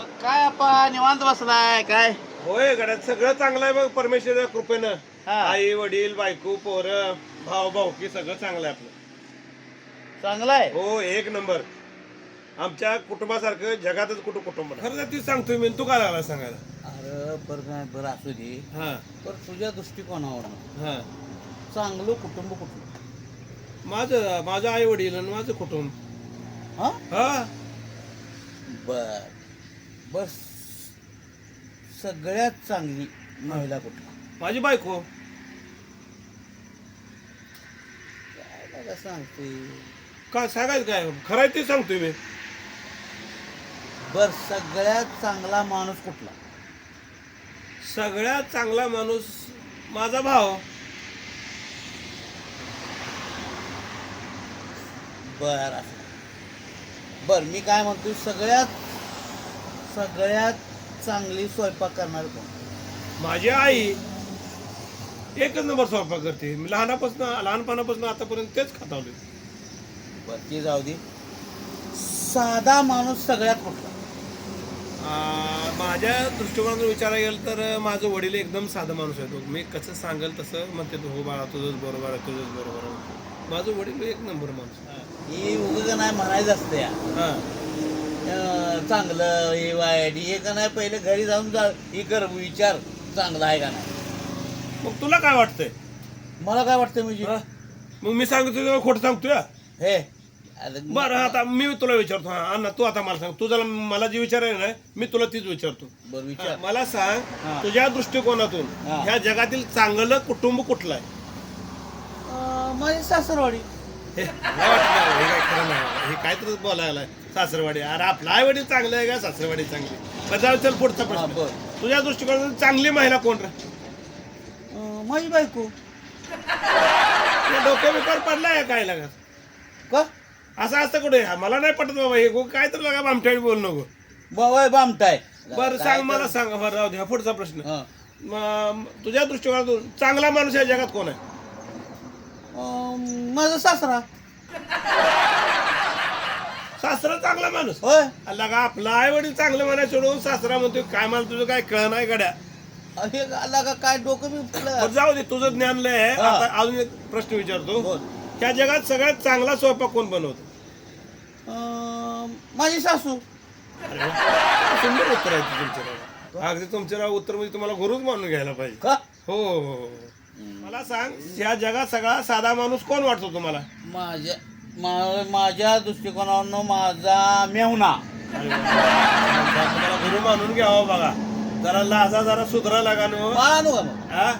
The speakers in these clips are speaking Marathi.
मग काय आपण निवांत बसलाय काय? होय गड्यात सगळं चांगलं आहे बघ परमेश्वराच्या कृपेनं. हा. आई वडील बायको पोरं भाऊ भाऊकी सगळं चांगलं आहे आपलं. चांगलाय. हो एक नंबर. आमच्या कुटुंबासारखं जगातच कुठं कुटुंब नाही. खरं तीच सांगतोय मी, तू काय लागला सांगायला? अरे बरं नाही बरं असू दे. हा पण तुझ्या दृष्टिकोनावर हा चांगलं कुटुंब कुठलं? माझं आई वडील आणि माझं कुटुंब. हा हा बर बस सगळ्यात चांगली महिला कुठली? माझी बायको. काय बघा सांगते. काय सांगायचं काय खरं आहे ते सांगतोय मी. बर सगळ्यात चांगला माणूस कुठला? सगळ्यात चांगला माणूस माझा भाव. बर असं. बर मी काय म्हणतो सगळ्यात चांगली स्वयंपाक करणार कोण? माझी आई एकच नंबर स्वयंपाक करते. मी लहानपणापासून आतापर्यंत तेच खातावले. बर ते जाऊ दे. साधा माणूस सगळ्यात कुठला? माझ्या दृष्टिकोनातून विचारायला गेलं तर माझं वडील एकदम साधा माणूस आहे. तो मी कसं सांगेल तसं म्हणते, हो बाळा तुझंच बरोबर आहे, तुझंच बरोबर आहे. माझं वडील एक नंबर माणूस. हे उगं नाही म्हणायचं असतं या. हा चांगलं हे वाईट हे का नाही पहिले घरी जाऊन हे कर विचार चांगला आहे का नाही. मग तुला काय वाटतंय? मला काय वाटतं म्हणजे हा? मग मी सांगतो खोटं सांगतोय? हे आता बरं आता मी तुला विचारतो. हा अण्णा तू आता मला सांग. तुझा मला जे विचारायला नाही मी तुला तीच विचारतो. बरं विचार. मला सांग हा. तुझ्या दृष्टिकोनातून हा. ह्या जगातील चांगलं कुटुंब कुठलं आहे? माझी सासरवाडी. हे मला वाटलं हे काय खरं नाही. हे काहीतरी बोलायला सासरवाडी. अरे आपला आई वडील चांगलं आहे का सासरवाडी चांगली? बरं चल पुढचा हा, प्रश्न. बरं. तुझ्या दृष्टिकोनातून चांगली महिला कोण रे? माझी बायको. डोक्या बिकार पडलाय काय लागा? का असं असतं कुठे? मला नाही पटत बाबा हे काय तर लागा भामठाडी बोल नको. बाबा बामटाय. बरं सांग मला सांग. बरं राहू द्या पुढचा प्रश्न. तुझ्या दृष्टिकोनातून चांगला माणूस या जगात कोण आहे? माझा सासरा. सासरा चांगला माणूस? होय. लागा आपला आई वडील चांगलं म्हणायचं सोडून सासरा म्हणतोय काय? मला तुझं काय कळ नाही गड्या. हे आला का काय डोकं मी बरं जाऊ दे तुझं ज्ञान लय आहे. हा. आता अजून एक प्रश्न विचारतो. बोल. त्या जगात सगळ्यात चांगला स्वयंपाक कोण बनवतो? माझी सासू. सुंदर उत्तर आहे तुमच्या. अगदी तुमच्या उत्तर म्हणजे तुम्हाला गुरुच मानून घ्यायला पाहिजे. का हो हो हो. मला सांग या जगात सगळा साधा माणूस कोण वाटतो तुम्हाला? माझ्या दृष्टिकोनावरनं माझा मेहुणा. तुम्हाला गुरु मानून घ्यावं बघा. जरा लाजा जरा सुधरा लागा नो. मानू का मग? हा?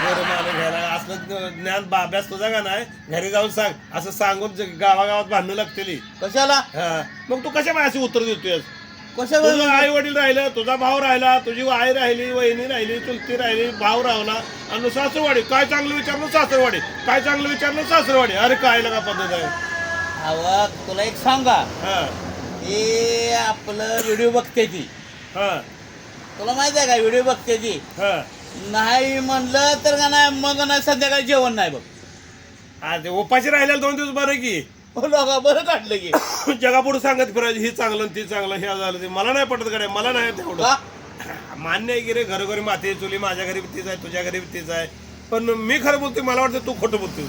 गुरु मानून घ्यायला असलं ज्ञान अभ्यास तुझा का नाही घरी जाऊन सांग. असं सांगून गावागावात भांडणं लागतील. कशाला? मग तू कशा माझ्याशी उत्तर देतोय? कशा तुझं आई वडील राहिलं, तुझा भाऊ राहिला, तुझी आई राहिली, वहिनी राहिली, चुलती राहिली, भाऊ राहिला आणि सासरवाडी. काय चांगलं विचारलं सासरवाडी, काय चांगलं विचारलं सासरवाडी. अरे काय लगा पद्धत आहे. अवा तुला एक सांगा. हा हे आपलं व्हिडिओ बघते ती. हा तुला माहित आहे का व्हिडिओ बघते ती? हा. नाही म्हणलं तर का नाही मग नाही संध्याकाळी जेवण नाही बघ. ते उपाशी राहिलेलं 2 दिवस बरं की लोका बरं काढलं की जगापुढे सांगत फिरायचं हे चांगलं ती चांगलं हे झालं ते. मला नाही पटत कडे. मला नाही तेवढं का? मान्य आहे की रे घरोघरी माती चुली. माझ्या घरी तीच आहे, तुझ्या घरी तीच आहे. पण मी खरं बोलतोय. मला वाटतं तू खोटं बोलतोय.